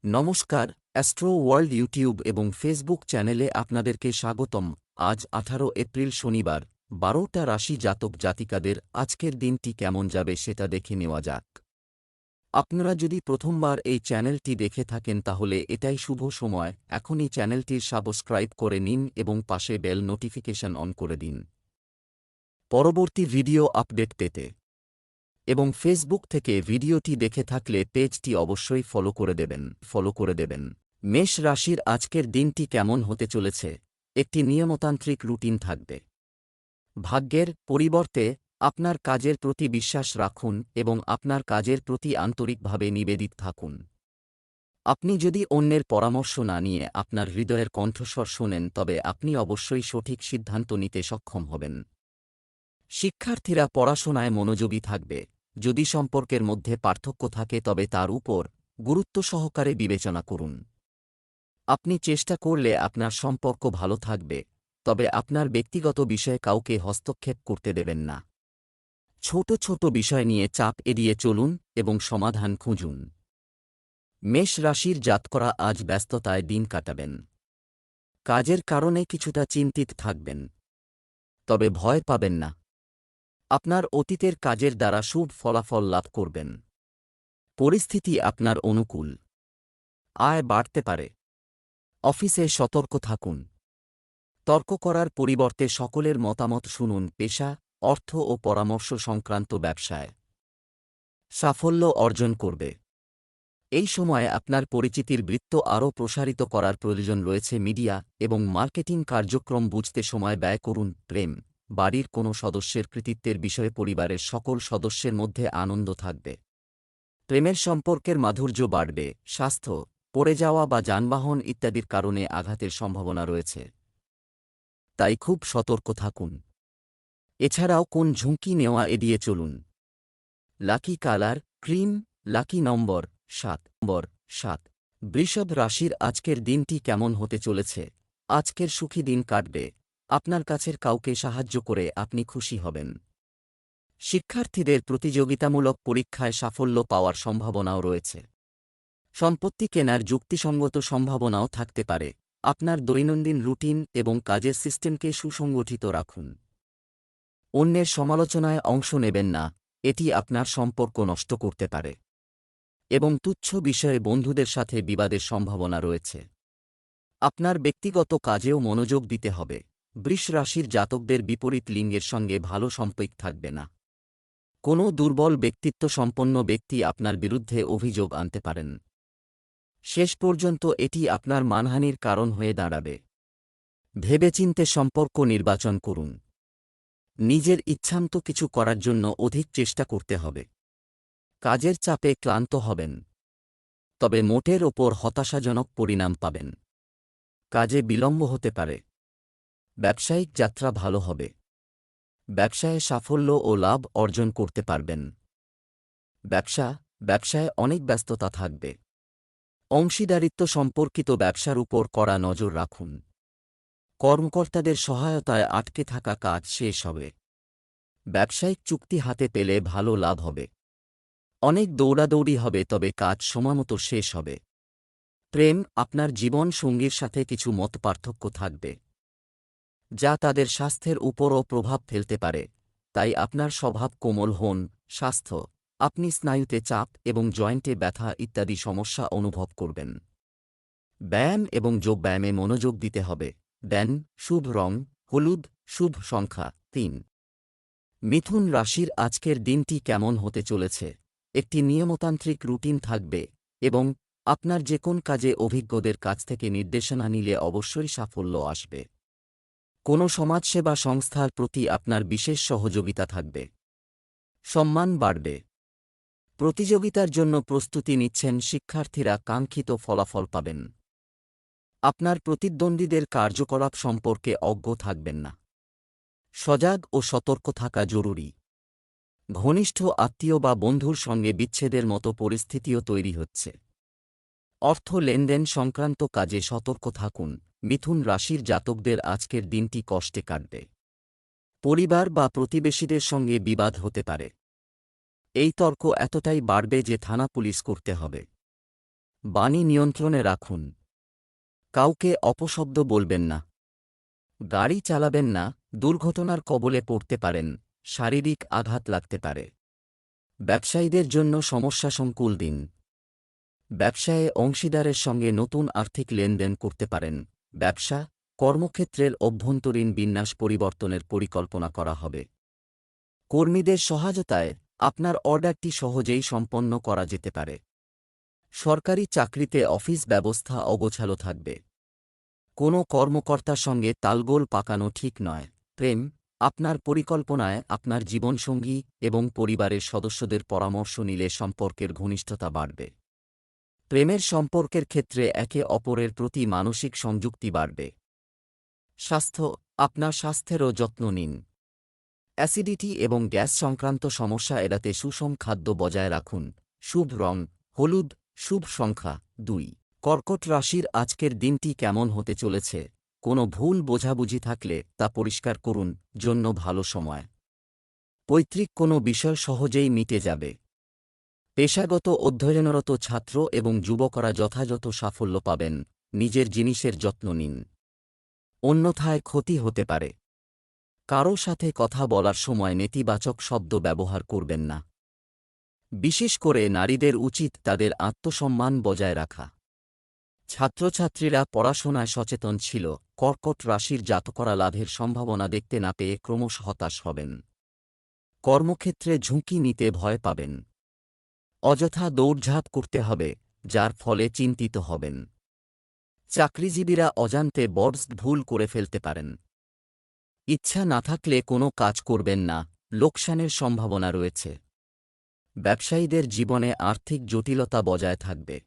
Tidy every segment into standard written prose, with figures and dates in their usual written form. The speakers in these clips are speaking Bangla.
নমস্কার, অ্যাস্ট্রো ওয়ার্ল্ড ইউটিউব এবং ফেসবুক চ্যানেলে আপনাদেরকে স্বাগতম। আজ 18 এপ্রিল শনিবার, 12টা রাশি জাতক জাতিকাদের আজকের দিনটি কেমন যাবে সেটা দেখে নেওয়া যাক। আপনারা যদি প্রথমবার এই চ্যানেলটি দেখে থাকেন তাহলে এটাই শুভ সময়, এখনই চ্যানেলটির সাবস্ক্রাইব করে নিন এবং পাশে বেল নোটিফিকেশন অন করে দিন পরবর্তী ভিডিও আপডেট পেতে। এবং ফেসবুক থেকে ভিডিওটি দেখে থাকলে পেজটি অবশ্যই ফলো করে দেবেন। মেষ রাশির আজকের দিনটি কেমন হতে চলেছে? একটি নিয়মতান্ত্রিক রুটিন থাকবে। ভাগ্যের পরিবর্তে আপনার কাজের প্রতি বিশ্বাস রাখুন এবং আপনার কাজের প্রতি আন্তরিকভাবে নিবেদিত থাকুন। আপনি যদি অন্যের পরামর্শ না নিয়ে আপনার হৃদয়ের কণ্ঠস্বর শোনেন তবে আপনি অবশ্যই সঠিক সিদ্ধান্ত নিতে সক্ষম হবেন। শিক্ষার্থীরা পড়াশোনায় মনোযোগী থাকবে। যদি সম্পর্কের মধ্যে পার্থক্য থাকে তবে তার উপর গুরুত্ব সহকারে বিবেচনা করুন। আপনি চেষ্টা করলে আপনার সম্পর্ক ভালো থাকবে, তবে আপনার ব্যক্তিগত বিষয়ে কাউকে হস্তক্ষেপ করতে দেবেন না। ছোট ছোট বিষয় নিয়ে চাপ এড়িয়ে চলুন এবং সমাধান খুঁজুন। মেষ রাশির জাতকরা আজ ব্যস্ততায় দিন কাটাবেন। কাজের কারণে কিছুটা চিন্তিত থাকবেন, তবে ভয় পাবেন না। আপনার অতীতের কাজের দ্বারা শুভ ফলাফল লাভ করবেন। পরিস্থিতি আপনার অনুকূল। আয় বাড়তে পারে। অফিসে সতর্ক থাকুন। তর্ক করার পরিবর্তে সকলের মতামত শুনুন। পেশা, অর্থ ও পরামর্শ সংক্রান্ত ব্যবসায় সাফল্য অর্জন করবে। এই সময়ে আপনার পরিচিতির বৃত্ত আরও প্রসারিত করার প্রয়োজন রয়েছে। মিডিয়া এবং মার্কেটিং কার্যক্রম বুঝতে সময় ব্যয় করুন। প্রেম, বাড়ির কোনো সদস্যের কৃতিত্বের বিষয়ে পরিবারের সকল সদস্যের মধ্যে আনন্দ থাকবে। প্রেমের সম্পর্কের মাধুর্য বাড়বে। স্বাস্থ্য, পড়ে যাওয়া বা যানবাহন ইত্যাদির কারণে আঘাতের সম্ভাবনা রয়েছে, তাই খুব সতর্ক থাকুন। এছাড়াও কোন ঝুঁকি নেওয়া এড়িয়ে চলুন। লাকি কালার ক্রিম, লাকি নম্বর 7। বৃষভ রাশির আজকের দিনটি কেমন হতে চলেছে? আজকের সুখী দিন কাটবে। আপনার কাছের কাউকে সাহায্য করে আপনি খুশি হবেন। শিক্ষার্থীদের প্রতিযোগিতামূলক পরীক্ষায় সাফল্য পাওয়ার সম্ভাবনাও রয়েছে। সম্পত্তি কেনার যুক্তিসঙ্গত সম্ভাবনাও থাকতে পারে। আপনার দৈনন্দিন রুটিন এবং কাজের সিস্টেমকে সুসংগঠিত রাখুন। অন্যের সমালোচনায় অংশ নেবেন না, এটি আপনার সম্পর্ক নষ্ট করতে পারে। এবং তুচ্ছ বিষয়ে বন্ধুদের সাথে বিবাদের সম্ভাবনা রয়েছে। আপনার ব্যক্তিগত কাজেও মনোযোগ দিতে হবে। বৃষ রাশির জাতকদের বিপরীত লিঙ্গের সঙ্গে ভালো সম্পর্ক থাকবে না। কোনো দুর্বল ব্যক্তিত্ব সম্পন্ন ব্যক্তি আপনার বিরুদ্ধে অভিযোগ আনতে পারেন। শেষ পর্যন্ত এটি আপনার মানহানির কারণ হয়ে দাঁড়াবে। ভেবেচিন্তে সম্পর্ক নির্বাচন করুন। নিজের ইচ্ছামতো কিছু করার জন্য অধিক চেষ্টা করতে হবে। কাজের চাপে ক্লান্ত হবেন, তবে মোটের ওপর হতাশাজনক পরিণাম পাবেন। কাজে বিলম্ব হতে পারে। ব্যবসায়িক যাত্রা ভালো হবে। ব্যবসায়ে সাফল্য ও লাভ অর্জন করতে পারবেন। ব্যবসায় অনেক ব্যস্ততা থাকবে। অংশীদারিত্ব সম্পর্কিত ব্যবসার উপর কড়া নজর রাখুন। কর্মকর্তাদের সহায়তায় আটকে থাকা কাজ শেষ হবে। ব্যবসায়িক চুক্তি হাতে পেলে ভালো লাভ হবে। অনেক দৌড়াদৌড়ি হবে, তবে কাজ সময়মতো শেষ হবে। প্রেম, আপনার জীবন সঙ্গীর সাথে কিছু মতপার্থক্য থাকবে, যা তাদের স্বাস্থ্যের উপরও প্রভাব ফেলতে পারে, তাই আপনার স্বভাব কোমল হন। স্বাস্থ্য, আপনি স্নায়ুতে চাপ এবং জয়েন্টে ব্যথা ইত্যাদি সমস্যা অনুভব করবেন। ব্যায়াম এবং যোগব্যায়ামে মনোযোগ দিতে হবে। দেন, শুভ রং হলুদ, শুভ সংখ্যা 3। মিথুন রাশির আজকের দিনটি কেমন হতে চলেছে? একটি নিয়মতান্ত্রিক রুটিন থাকবে এবং আপনার যে কোন কাজে অভিজ্ঞদের কাছ থেকে নির্দেশনা নিলে অবশ্যই সাফল্য আসবে। কোনো সমাজসেবা সংস্থার প্রতি আপনার বিশেষ সহযোগিতা থাকবে। সম্মান বাড়বে। প্রতিযোগিতার জন্য প্রস্তুতি নিচ্ছেন শিক্ষার্থীরা, কাঙ্ক্ষিত ফলাফল পাবেন। আপনার প্রতিদ্বন্দ্বীদের কার্যকলাপ সম্পর্কে অজ্ঞ থাকবেন না। সজাগ ও সতর্ক থাকা জরুরি। ঘনিষ্ঠ আত্মীয় বা বন্ধুর সঙ্গে বিচ্ছেদের মতো পরিস্থিতিও তৈরি হচ্ছে। অর্থ লেনদেন সংক্রান্ত কাজে সতর্ক থাকুন। মিথুন রাশির জাতকদের আজকের দিনটি কষ্টে কাটবে। পরিবার বা প্রতিবেশীদের সঙ্গে বিবাদ হতে পারে। এই তর্ক এতটাই বাড়বে যে থানা পুলিশ করতে হবে। বাণী নিয়ন্ত্রণে রাখুন। কাউকে অপশব্দ বলবেন না। গাড়ি চালাবেন না, দুর্ঘটনার কবলে পড়তে পারেন, শারীরিক আঘাত লাগতে পারে। ব্যবসায়ীদের জন্য সমস্যাসংকুল দিন। ব্যবসায়ে অংশীদারের সঙ্গে নতুন আর্থিক লেনদেন করতে পারেন। ব্যবসা, কর্মক্ষেত্রের অভ্যন্তরীণ বিন্যাস পরিবর্তনের পরিকল্পনা করা হবে। কর্মীদের সহায়তায় আপনার অর্ডারটি সহজেই সম্পন্ন করা যেতে পারে। সরকারি চাকরিতে অফিস ব্যবস্থা অগোছালো থাকবে। কোনো কর্মকর্তার সঙ্গে তালগোল পাকানো ঠিক নয়। প্রেম, আপনার পরিকল্পনায় আপনার জীবনসঙ্গী এবং পরিবারের সদস্যদের পরামর্শ নিলে সম্পর্কের ঘনিষ্ঠতা বাড়বে। প্রেমের সম্পর্কের ক্ষেত্রে একে অপরের প্রতি মানসিক সংযুক্তি বাড়বে। স্বাস্থ্য, আপনার স্বাস্থ্যেরও যত্ন নিন। অ্যাসিডিটি এবং গ্যাস সংক্রান্ত সমস্যা এড়াতে সুষম খাদ্য বজায় রাখুন। শুভ রং হলুদ, শুভ সংখ্যা 2। কর্কট রাশির আজকের দিনটি কেমন হতে চলেছে? কোনো ভুল বোঝাবুঝি থাকলে তা পরিষ্কার করুন, জন্য ভালো সময়। পৈতৃক কোনো বিষয় সহজেই মিটে যাবে। পেশাগত অধ্যয়নরত ছাত্র এবং যুবকরা যথাযথ সাফল্য পাবেন। নিজের জিনিসের যত্ন নিন, অন্যথায় ক্ষতি হতে পারে। কারও সাথে কথা বলার সময় নেতিবাচক শব্দ ব্যবহার করবেন না। বিশেষ করে নারীদের উচিত তাদের আত্মসম্মান বজায় রাখা। ছাত্রছাত্রীরা পড়াশোনায় সচেতন ছিল। কর্কট রাশির জাতকরা লাভের সম্ভাবনা দেখতে না পেয়ে ক্রমশ হতাশ হবেন। কর্মক্ষেত্রে ঝুঁকি নিতে ভয় পাবেন। অযথা দৌড়ঝাঁপ করতে হবে, যার ফলে চিন্তিত হবেন। চাকরিজীবীরা অজান্তে বড় ভুল করে ফেলতে পারেন। ইচ্ছা না থাকলে কোনো কাজ করবেন না, লোকসানের সম্ভাবনা রয়েছে। ব্যবসায়ীদের জীবনে আর্থিক জটিলতা বজায় থাকবে।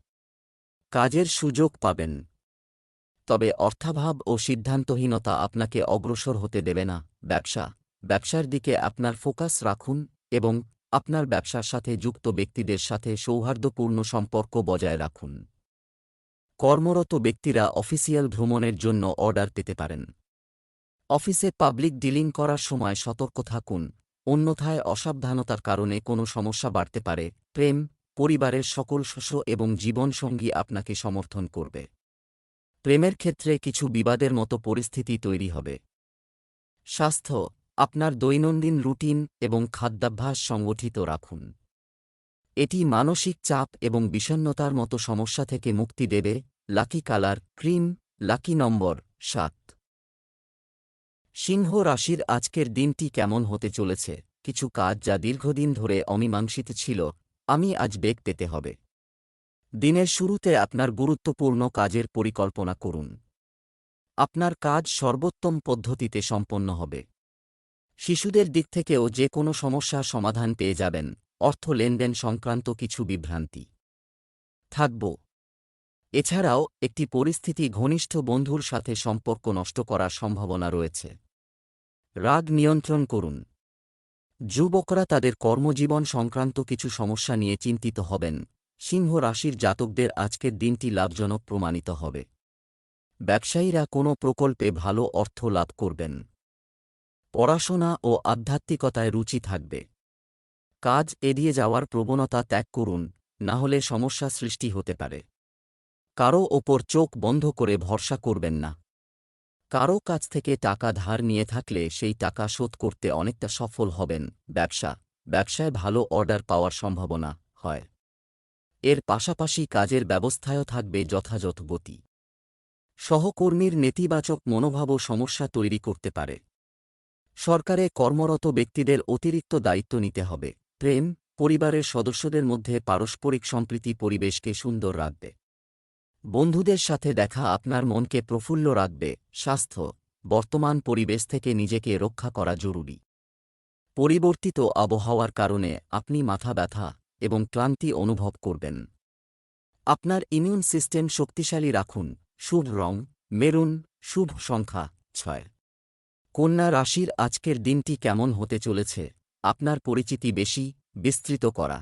কাজের সুযোগ পাবেন, তবে অর্থাভাব ও সিদ্ধান্তহীনতা আপনাকে অগ্রসর হতে দেবে না। ব্যবসার দিকে আপনার ফোকাস রাখুন এবং আপনার ব্যবসার সাথে যুক্ত ব্যক্তিদের সাথে সৌহার্দ্যপূর্ণ সম্পর্ক বজায় রাখুন। কর্মরত ব্যক্তিরা অফিসিয়াল ভ্রমণের জন্য অর্ডার পেতে পারেন। অফিসে পাবলিক ডিলিং করার সময় সতর্ক থাকুন, অন্যথায় অসাবধানতার কারণে কোনো সমস্যা বাড়তে পারে। প্রেম, পরিবারের সকল সদস্য এবং জীবনসঙ্গী আপনাকে সমর্থন করবে। প্রেমের ক্ষেত্রে কিছু বিবাদের মতো পরিস্থিতি তৈরি হবে। স্বাস্থ্য, আপনার দৈনন্দিন রুটিন এবং খাদ্যাভ্যাস সংগঠিত রাখুন। এটি মানসিক চাপ এবং বিষণ্ণতার মতো সমস্যা থেকে মুক্তি দেবে। লাকি কালার ক্রিম, লাকি নম্বর 7। সিংহ রাশির আজকের দিনটি কেমন হতে চলেছে? কিছু কাজ যা দীর্ঘদিন ধরে অমীমাংসিত ছিল, আমি আজ বেগ পেতে হবে। দিনের শুরুতে আপনার গুরুত্বপূর্ণ কাজের পরিকল্পনা করুন। আপনার কাজ সর্বোত্তম পদ্ধতিতে সম্পন্ন হবে। শিশুদের দিক থেকেও যে কোনো সমস্যার সমাধান পেয়ে যাবেন। অর্থ লেনদেন সংক্রান্ত কিছু বিভ্রান্তি থাকব। এছাড়াও একটি পরিস্থিতি ঘনিষ্ঠ বন্ধুর সাথে সম্পর্ক নষ্ট করার সম্ভাবনা রয়েছে। রাগ নিয়ন্ত্রণ করুন। যুবকরা তাদের কর্মজীবন সংক্রান্ত কিছু সমস্যা নিয়ে চিন্তিত হবেন। সিংহ রাশির জাতকদের আজকের দিনটি লাভজনক প্রমাণিত হবে। ব্যবসায়ীরা কোনো প্রকল্পে ভালো অর্থ লাভ করবেন। পড়াশোনা ও আধ্যাত্মিকতায় রুচি থাকবে। কাজ এড়িয়ে যাওয়ার প্রবণতা ত্যাগ করুন, না হলে সমস্যা সৃষ্টি হতে পারে। কারও ওপর চোখ বন্ধ করে ভরসা করবেন না। কারও কাছ থেকে টাকা ধার নিয়ে থাকলে সেই টাকা শোধ করতে অনেকটা সফল হবেন। ব্যবসায় ভালো অর্ডার পাওয়ার সম্ভাবনা হয়। এর পাশাপাশি কাজের ব্যবস্থায়ও থাকবে যথাযথ গতি। সহকর্মীর নেতিবাচক মনোভাবও সমস্যা তৈরি করতে পারে। সরকারে কর্মরত ব্যক্তিদের অতিরিক্ত দায়িত্ব নিতে হবে। প্রেম, পরিবারের সদস্যদের মধ্যে পারস্পরিক সম্প্রীতি পরিবেশকে সুন্দর রাখবে। বন্ধুদের সাথে দেখা আপনার মনকে প্রফুল্ল রাখবে। স্বাস্থ্য, বর্তমান পরিবেশ থেকে নিজেকে রক্ষা করা জরুরি। পরিবর্তিত আবহাওয়ার কারণে আপনি মাথা ব্যথা এবং ক্লান্তি অনুভব করবেন। আপনার ইমিউন সিস্টেম শক্তিশালী রাখুন। শুভ রং মেরুন, শুভ সংখ্যা 6। কন্যা রাশির আজকের দিনটি কেমন হতে চলেছে? আপনার পরিচিতি বেশি বিস্তৃত করা।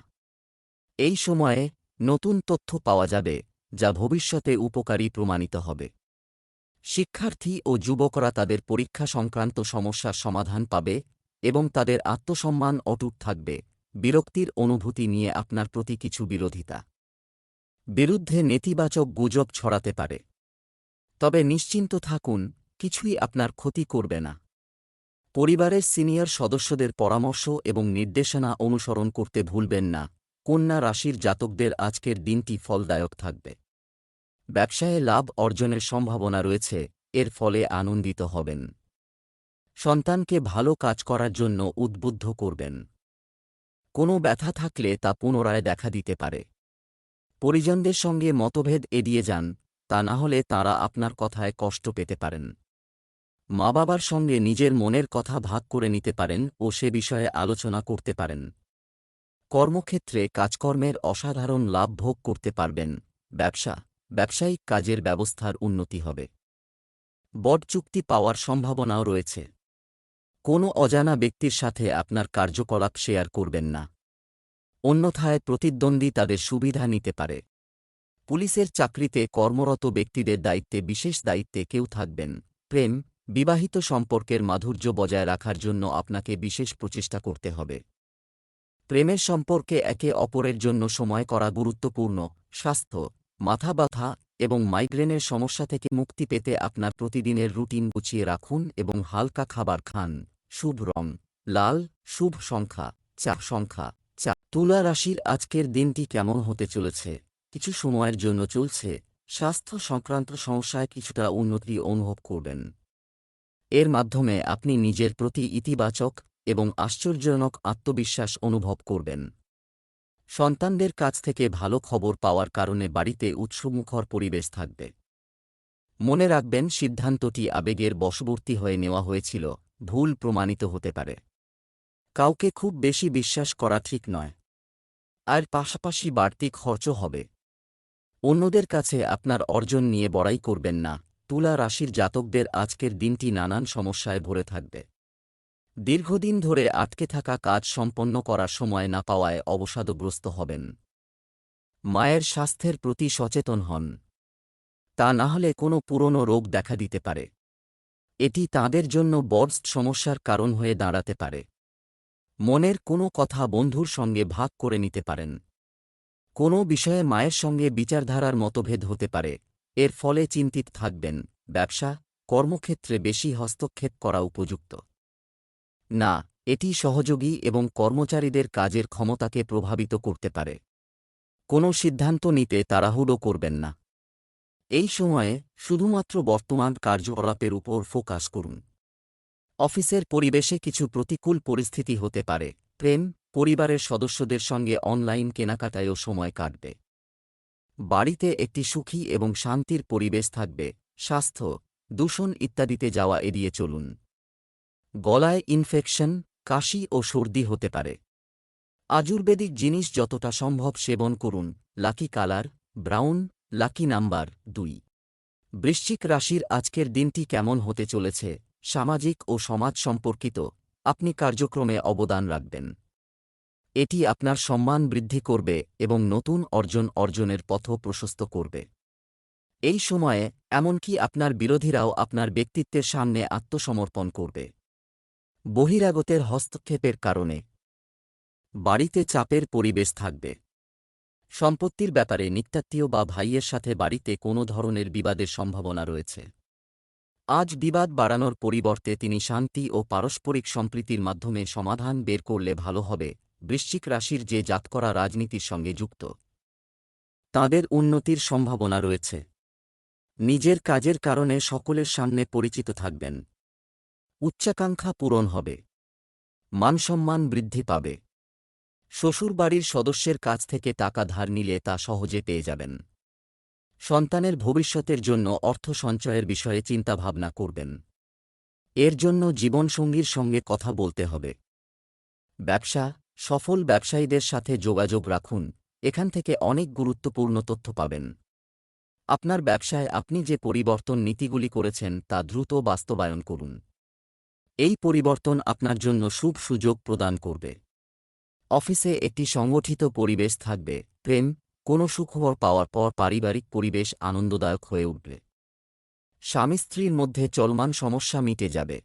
এই সময়ে নতুন তথ্য পাওয়া যাবে, যা ভবিষ্যতে উপকারী প্রমাণিত হবে। শিক্ষার্থী ও যুবকরা তাদের পরীক্ষা সংক্রান্ত সমস্যার সমাধান পাবে এবং তাদের আত্মসম্মান অটুট থাকবে। বিরক্তির অনুভূতি নিয়ে আপনার প্রতি কিছু বিরোধিতা। বিরুদ্ধে নেতিবাচক গুজব ছড়াতে পারে। তবে নিশ্চিন্ত থাকুন, কিছুই আপনার ক্ষতি করবে না। পরিবারের সিনিয়র সদস্যদের পরামর্শ এবং নির্দেশনা অনুসরণ করতে ভুলবেন না। কন্যা রাশির জাতকদের আজকের দিনটি ফলদায়ক থাকবে। ব্যবসায়ে লাভ অর্জনের সম্ভাবনা রয়েছে, এর ফলে আনন্দিত হবেন। সন্তানকে ভালো কাজ করার জন্য উদ্বুদ্ধ করবেন। কোনো ব্যথা থাকলে তা পুনরায় দেখা দিতে পারে। পরিজনদের সঙ্গে মতভেদ এড়িয়ে যান, তা না হলে তাঁরা আপনার কথায় কষ্ট পেতে পারেন। মা বাবার সঙ্গে নিজের মনের কথা ভাগ করে নিতে পারেন ও সে বিষয়ে আলোচনা করতে পারেন। কর্মক্ষেত্রে কাজকর্মের অসাধারণ লাভ ভোগ করতে পারবেন। ব্যবসায়িক কাজের ব্যবস্থার উন্নতি হবে। বড় চুক্তি পাওয়ার সম্ভাবনাও রয়েছে। কোনো অজানা ব্যক্তির সাথে আপনার কার্যকলাপ শেয়ার করবেন না, অন্যথায় প্রতিদ্বন্দ্বী তাদের সুবিধা নিতে পারে। পুলিশের চাকরিতে কর্মরত ব্যক্তিদের বিশেষ দায়িত্বে কেউ থাকবেন। বিবাহিত সম্পর্কের মাধুর্য বজায় রাখার জন্য আপনাকে বিশেষ প্রচেষ্টা করতে হবে। প্রেমের সম্পর্কে একে অপরের জন্য সময় করা গুরুত্বপূর্ণ। স্বাস্থ্য, মাথা ব্যথা এবং মাইগ্রেনের সমস্যা থেকে মুক্তি পেতে আপনার প্রতিদিনের রুটিন গুছিয়ে রাখুন এবং হালকা খাবার খান। শুভ রং লাল, শুভ সংখ্যা 4। তুলা রাশির আজকের দিনটি কেমন হতে চলেছে? কিছু সময়ের জন্য চলছে স্বাস্থ্য সংক্রান্ত সমস্যায় কিছুটা উন্নতি অনুভব করবেন। এর মাধ্যমে আপনি নিজের প্রতি ইতিবাচক এবং আশ্চর্যজনক আত্মবিশ্বাস অনুভব করবেন। সন্তানদের কাছ থেকে ভালো খবর পাওয়ার কারণে বাড়িতে উৎসমুখর পরিবেশ থাকবে। মনে রাখবেন, সিদ্ধান্তটি আবেগের বশবর্তী হয়ে নেওয়া হয়েছিল, ভুল প্রমাণিত হতে পারে। কাউকে খুব বেশি বিশ্বাস করা ঠিক নয়। আর পাশাপাশি বাড়তি খরচও হবে। অন্যদের কাছে আপনার অর্জন নিয়ে বড়াই করবেন না। তুলা রাশির জাতকদের আজকের দিনটি নানান সমস্যায় ভরে থাকবে। দীর্ঘদিন ধরে আটকে থাকা কাজ সম্পন্ন করার সময় না পাওয়ায় অবসাদগ্রস্ত হবেন। মায়ের স্বাস্থ্যের প্রতি সচেতন হন, তা না হলে কোনো পুরনো রোগ দেখা দিতে পারে। এটি তাঁদের জন্য বড় সমস্যার কারণ হয়ে দাঁড়াতে পারে। মনের কোনো কথা বন্ধুর সঙ্গে ভাগ করে নিতে পারেন। কোনো বিষয়ে মায়ের সঙ্গে বিচারধারার মতভেদ হতে পারে, এর ফলে চিন্তিত থাকবেন। কর্মক্ষেত্রে বেশি হস্তক্ষেপ করা উপযুক্ত না, এটি সহযোগী এবং কর্মচারীদের কাজের ক্ষমতাকে প্রভাবিত করতে পারে। কোনো সিদ্ধান্ত নিতে তাড়াহুড়ো করবেন না। এই সময়ে শুধুমাত্র বর্তমান কার্যকলাপের উপর ফোকাস করুন। অফিসের পরিবেশে কিছু প্রতিকূল পরিস্থিতি হতে পারে। পরিবারের সদস্যদের সঙ্গে অনলাইন কেনাকাটায়ও সময় কাটবে। বাড়িতে একটি সুখী এবং শান্তির পরিবেশ থাকবে। স্বাস্থ্য, দূষণ ইত্যাদিতে যাওয়া এড়িয়ে চলুন। গলায় ইনফেকশন, কাশি ও সর্দি হতে পারে। আয়ুর্বেদিক জিনিস যতটা সম্ভব সেবন করুন। Lucky colour brown, lucky number 2। বৃশ্চিক রাশির আজকের দিনটি কেমন হতে চলেছে? সামাজিক ও সমাজ সম্পর্কিত আপনি কার্যক্রমে অবদান রাখবেন। এটি আপনার সম্মান বৃদ্ধি করবে এবং নতুন অর্জনের পথও প্রশস্ত করবে। এই সময়ে এমনকি আপনার বিরোধীরাও আপনার ব্যক্তিত্বের সামনে আত্মসমর্পণ করবে। বহিরাগতের হস্তক্ষেপের কারণে বাড়িতে চাপের পরিবেশ থাকবে। সম্পত্তির ব্যাপারে নিত্যাত্মীয় বা ভাইয়ের সাথে বাড়িতে কোনো ধরনের বিবাদের সম্ভাবনা রয়েছে। আজ বিবাদ বাড়ানোর পরিবর্তে তিনি শান্তি ও পারস্পরিক সম্প্রীতির মাধ্যমে সমাধান বের করলে ভালো হবে। বৃশ্চিক রাশির যে জাতকরা রাজনীতির সঙ্গে যুক্ত, তাঁদের উন্নতির সম্ভাবনা রয়েছে। নিজের কাজের কারণে সকলের সামনে পরিচিত থাকবেন। উচ্চাকাঙ্ক্ষা পূরণ হবে। মানসম্মান বৃদ্ধি পাবে। শ্বশুরবাড়ির সদস্যের কাছ থেকে টাকা ধার নিলে তা সহজে পেয়ে যাবেন। সন্তানের ভবিষ্যতের জন্য অর্থ সঞ্চয়ের বিষয়ে চিন্তাভাবনা করবেন। এর জন্য জীবনসঙ্গীর সঙ্গে কথা বলতে হবে। সফল ব্যবসায়ীদের সাথে যোগাযোগ রাখুন, এখান থেকে অনেক গুরুত্বপূর্ণ তথ্য পাবেন। আপনার ব্যবসায় আপনি যে পরিবর্তন নীতিগুলি করেছেন তা দ্রুত বাস্তবায়ন করুন। এই পরিবর্তন আপনার জন্য শুভ সুযোগ প্রদান করবে। অফিসে একটি সংগঠিত পরিবেশ থাকবে। কোনো সুখবর পাওয়ার পর পারিবারিক পরিবেশ আনন্দদায়ক হয়ে উঠবে। স্বামী স্ত্রীর মধ্যে চলমান সমস্যা মিটে যাবে।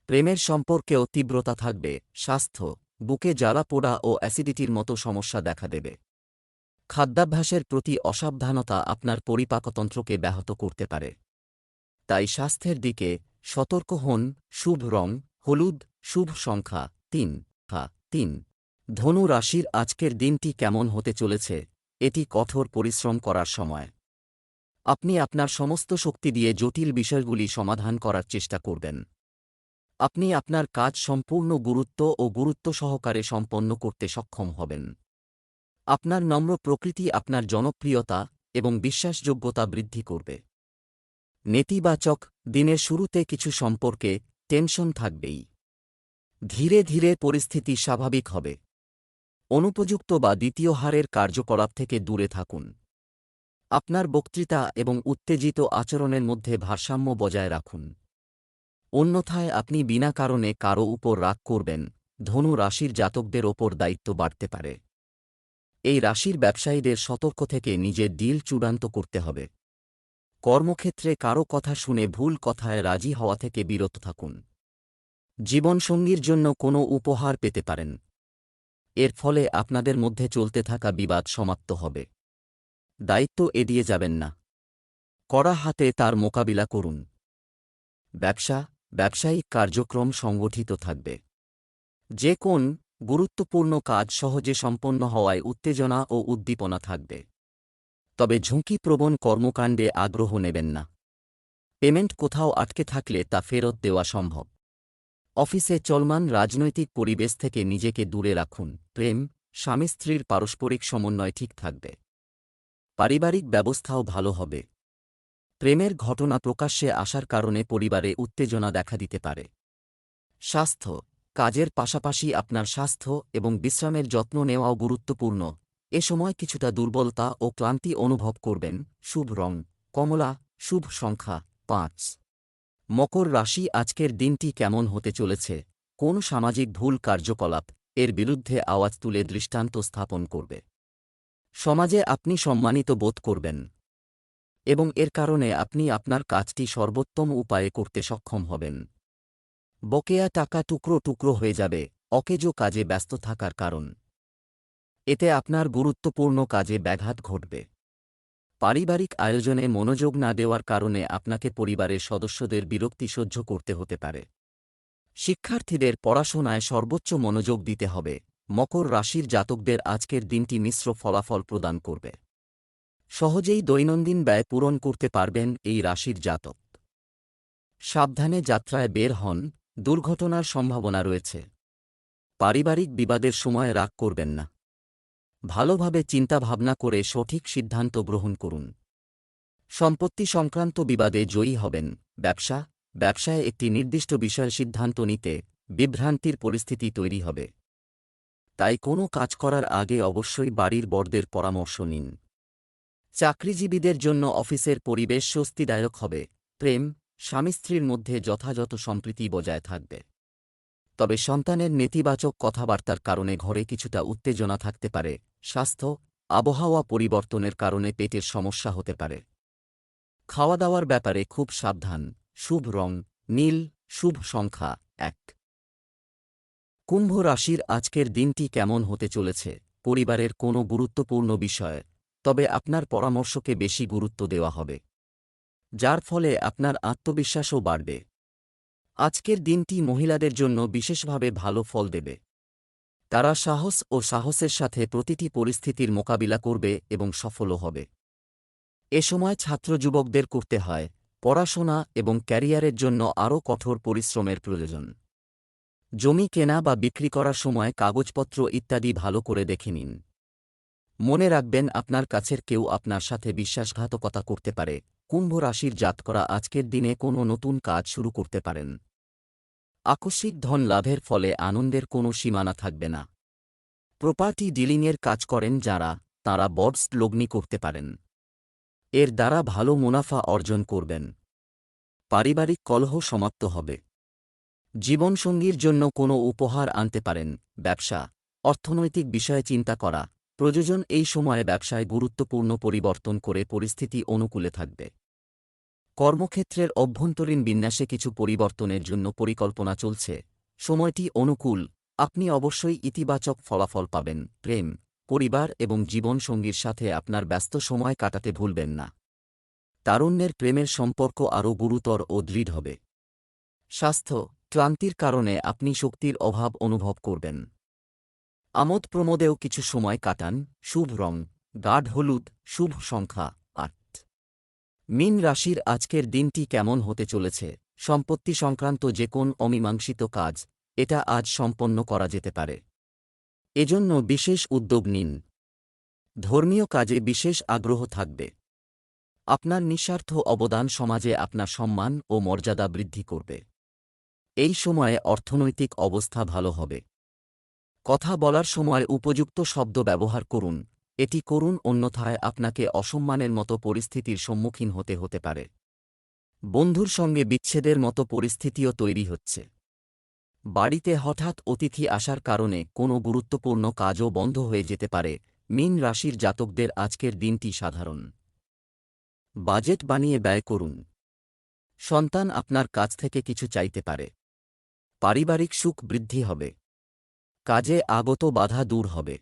প্রেমের সম্পর্কেও তীব্রতা থাকবে। স্বাস্থ্য, বুকে জ্বালা পোড়া ও অ্যাসিডিটির মতো সমস্যা দেখা দেবে। খাদ্যাভ্যাসের প্রতি অসাবধানতা আপনার পরিপাকতন্ত্রকে ব্যাহত করতে পারে। তাই স্বাস্থ্যের দিকে সতর্ক হন। শুভ রং হলুদ, শুভ সংখ্যা 3 ধনু রাশির আজকের দিনটি কেমন হতে চলেছে? এটি কঠোর পরিশ্রম করার সময়। আপনি আপনার সমস্ত শক্তি দিয়ে জটিল বিষয়গুলি সমাধান করার চেষ্টা করবেন। আপনি আপনার কাজ সম্পূর্ণ গুরুত্ব সহকারে সম্পন্ন করতে সক্ষম হবেন। আপনার নম্র প্রকৃতি আপনার জনপ্রিয়তা এবং বিশ্বাসযোগ্যতা বৃদ্ধি করবে। নেতিবাচক দিনের শুরুতে কিছু সম্পর্কে টেনশন থাকবেই। ধীরে ধীরে পরিস্থিতি স্বাভাবিক হবে। অনুপযুক্ত বা দ্বিতীয় হারের কার্যকলাপ থেকে দূরে থাকুন। আপনার বক্তৃতা এবং উত্তেজিত আচরণের মধ্যে ভারসাম্য বজায় রাখুন। অন্যথায় আপনি বিনা কারণে কারও উপর রাগ করবেন। ধনু রাশির জাতকদের ওপর দায়িত্ব বাড়তে পারে। এই রাশির ব্যবসায়ীদের সতর্ক থেকে নিজের ডিল চূড়ান্ত করতে হবে। কর্মক্ষেত্রে কারও কথা শুনে ভুল কথায় রাজি হওয়া থেকে বিরত থাকুন। জীবনসঙ্গীর জন্য কোনো উপহার পেতে পারেন। এর ফলে আপনাদের মধ্যে চলতে থাকা বিবাদ সমাপ্ত হবে। দায়িত্ব এড়িয়ে যাবেন না। কড়া হাতে তার মোকাবিলা করুন। ব্যবসায়িক কার্যক্রম সংগঠিত থাকবে। যে কোন গুরুত্বপূর্ণ কাজ সহজে সম্পন্ন হওয়ায় উত্তেজনা ও উদ্দীপনা থাকবে। তবে ঝুঁকিপ্রবণ কর্মকাণ্ডে আগ্রহ নেবেন না। পেমেন্ট কোথাও আটকে থাকলে তা ফেরত দেওয়া সম্ভব। অফিসে চলমান রাজনৈতিক পরিবেশ থেকে নিজেকে দূরে রাখুন। প্রেম, স্বামী স্ত্রীর পারস্পরিক সমন্বয় ঠিক থাকবে। পারিবারিক ব্যবস্থাও ভালো হবে। প্রেমের ঘটনা প্রকাশ্যে আসার কারণে পরিবারে উত্তেজনা দেখা দিতে পারে। স্বাস্থ্য, কাজের পাশাপাশি আপনার স্বাস্থ্য এবং বিশ্রামের যত্ন নেওয়াও গুরুত্বপূর্ণ। এ সময় কিছুটা দুর্বলতা ও ক্লান্তি অনুভব করবেন। শুভ রং কমলা, শুভ সংখ্যা 5। মকর রাশি আজকের দিনটি কেমন হতে চলেছে? কোন সামাজিক ভুল কার্যকলাপ এর বিরুদ্ধে আওয়াজ তুলে দৃষ্টান্ত স্থাপন করবে? সমাজে আপনি সম্মানিত বোধ করবেন এবং এর কারণে আপনি আপনার কাজটি সর্বোত্তম উপায়ে করতে সক্ষম হবেন। বকেয়া টাকা টুকরো টুকরো হয়ে যাবে অকেজো কাজে ব্যস্ত থাকার কারণ। এতে আপনার গুরুত্বপূর্ণ কাজে ব্যাঘাত ঘটবে। পারিবারিক আয়োজনে মনোযোগ না দেওয়ার কারণে আপনাকে পরিবারের সদস্যদের বিরক্তি সহ্য করতে হতে পারে। শিক্ষার্থীদের পড়াশোনায় সর্বোচ্চ মনোযোগ দিতে হবে। মকর রাশির জাতকদের আজকের দিনটি মিশ্র ফলাফল প্রদান করবে। সহজেই দৈনন্দিন ব্যয় পূরণ করতে পারবেন এই রাশির জাতক। সাবধানে যাত্রায় বের হন, দুর্ঘটনার সম্ভাবনা রয়েছে। পারিবারিক বিবাদের সময় রাগ করবেন না। ভালোভাবে চিন্তাভাবনা করে সঠিক সিদ্ধান্ত গ্রহণ করুন। সম্পত্তি সংক্রান্ত বিবাদে জয়ী হবেন। ব্যবসায় একটি নির্দিষ্ট বিষয়ের সিদ্ধান্ত নিতে বিভ্রান্তির পরিস্থিতি তৈরি হবে। তাই কোনো কাজ করার আগে অবশ্যই বাড়ির বড়দের পরামর্শ নিন। চাকরিজীবীদের জন্য অফিসের পরিবেশ স্বস্তিদায়ক হবে। প্রেম, স্বামী স্ত্রীর মধ্যে যথাযথ সম্প্রীতি বজায় থাকবে। তবে সন্তানের নেতিবাচক কথাবার্তার কারণে ঘরে কিছুটা উত্তেজনা থাকতে পারে। স্বাস্থ্য, আবহাওয়া পরিবর্তনের কারণে পেটের সমস্যা হতে পারে। খাওয়া দাওয়ার ব্যাপারে খুব সাবধান। শুভ রং নীল, শুভ সংখ্যা 1। কুম্ভ রাশির আজকের দিনটি কেমন হতে চলেছে? পরিবারের কোনো গুরুত্বপূর্ণ বিষয়, তবে আপনার পরামর্শকে বেশি গুরুত্ব দেওয়া হবে, যার ফলে আপনার আত্মবিশ্বাসও বাড়বে। আজকের দিনটি মহিলাদের জন্য বিশেষভাবে ভালো ফল দেবে। তারা সাহসের সাথে প্রতিটি পরিস্থিতির মোকাবিলা করবে এবং সফলও হবে। এ সময় ছাত্র যুবকদের করতে হয় পড়াশোনা এবং ক্যারিয়ারের জন্য আরও কঠোর পরিশ্রমের প্রয়োজন। জমি কেনা বা বিক্রি করার সময় কাগজপত্র ইত্যাদি ভালো করে দেখে নিন। মনে রাখবেন আপনার কাছের কেউ আপনার সাথে বিশ্বাসঘাতকতা করতে পারে। কুম্ভ রাশির জাতকরা আজকের দিনে কোনো নতুন কাজ শুরু করতে পারেন। আকস্মিক ধন লাভের ফলে আনন্দের কোনো সীমানা থাকবে না। প্রপার্টি ডিলিংয়ের কাজ করেন যাঁরা, তাঁরা বডস লগ্নি করতে পারেন। এর দ্বারা ভালো মুনাফা অর্জন করবেন। পারিবারিক কলহ সমাপ্ত হবে। জীবনসঙ্গীর জন্য কোনো উপহার আনতে পারেন। অর্থনৈতিক বিষয়ে চিন্তা করা প্রয়োজন। এই সময়ে ব্যবসায় গুরুত্বপূর্ণ পরিবর্তন করে পরিস্থিতি অনুকূলে থাকবে। কর্মক্ষেত্রের অভ্যন্তরীণ বিন্যাসে কিছু পরিবর্তনের জন্য পরিকল্পনা চলছে। সময়টি অনুকূল, আপনি অবশ্যই ইতিবাচক ফলাফল পাবেন। প্রেম, পরিবার এবং জীবনসঙ্গীর সাথে আপনার ব্যস্ত সময় কাটাতে ভুলবেন না। তারুণ্যের প্রেমের সম্পর্ক আরও গুরুতর ও দৃঢ় হবে। স্বাস্থ্য, ক্লান্তির কারণে আপনি শক্তির অভাব অনুভব করবেন। আমোদ প্রমোদেও কিছু সময় কাটান। শুভ রং গাঢ় হলুদ, শুভ সংখ্যা ৮। মীন রাশির আজকের দিনটি কেমন হতে চলেছে? সম্পত্তি সংক্রান্ত যে কোন অমীমাংসিত কাজ এটা আজ সম্পন্ন করা যেতে পারে। এজন্য বিশেষ উদ্যোগ নিন। ধর্মীয় কাজে বিশেষ আগ্রহ থাকবে। আপনার নিঃস্বার্থ অবদান সমাজে আপনার সম্মান ও মর্যাদা বৃদ্ধি করবে। এই সময়ে অর্থনৈতিক অবস্থা ভালো হবে। কথা বলার সময় উপযুক্ত শব্দ ব্যবহার করুন, এটি করুন, অন্যথায় আপনাকে অসম্মানের মতো পরিস্থিতির সম্মুখীন হতে পারে। বন্ধুর সঙ্গে বিচ্ছেদের মতো পরিস্থিতিও তৈরি হচ্ছে। বাড়িতে হঠাৎ অতিথি আসার কারণে কোনো গুরুত্বপূর্ণ কাজও বন্ধ হয়ে যেতে পারে। মীন রাশির জাতকদের আজকের দিনটি সাধারণ। বাজেট বানিয়ে ব্যয় করুন। সন্তান আপনার কাছ থেকে কিছু চাইতে পারে। পারিবারিক সুখ বৃদ্ধি হবে। কাজে আগত বাধা দূর হবে।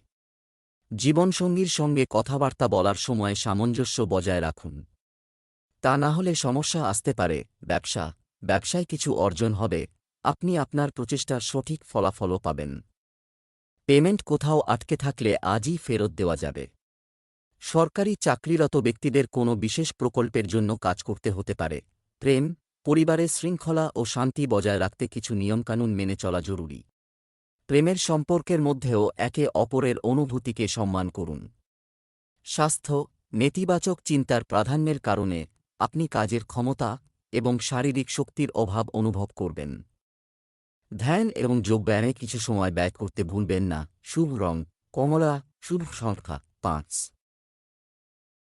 জীবনসঙ্গীর সঙ্গে কথাবার্তা বলার সময় সামঞ্জস্য বজায় রাখুন। তা না হলে সমস্যা আসতে পারে। ব্যবসায় কিছু অর্জন হবে। আপনি আপনার প্রচেষ্টার সঠিক ফলাফলও পাবেন। পেমেন্ট কোথাও আটকে থাকলে আজই ফেরত দেওয়া যাবে। সরকারি চাকরিরত ব্যক্তিদের কোনো বিশেষ প্রকল্পের জন্য কাজ করতে হতে পারে। প্রেম, পরিবারে শৃঙ্খলা ও শান্তি বজায় রাখতে কিছু নিয়মকানুন মেনে চলা জরুরি। প্রেমের সম্পর্কের মধ্যেও একে অপরের অনুভূতিকে সম্মান করুন। স্বাস্থ্য, নেতিবাচক চিন্তার প্রাধান্যের কারণে আপনি কাজের ক্ষমতা এবং শারীরিক শক্তির অভাব অনুভব করবেন। ধ্যান এবং যোগব্যায়ামে কিছু সময় ব্যয় করতে ভুলবেন না। শুভ রং কমলা, শুভ সংখ্যা ৫।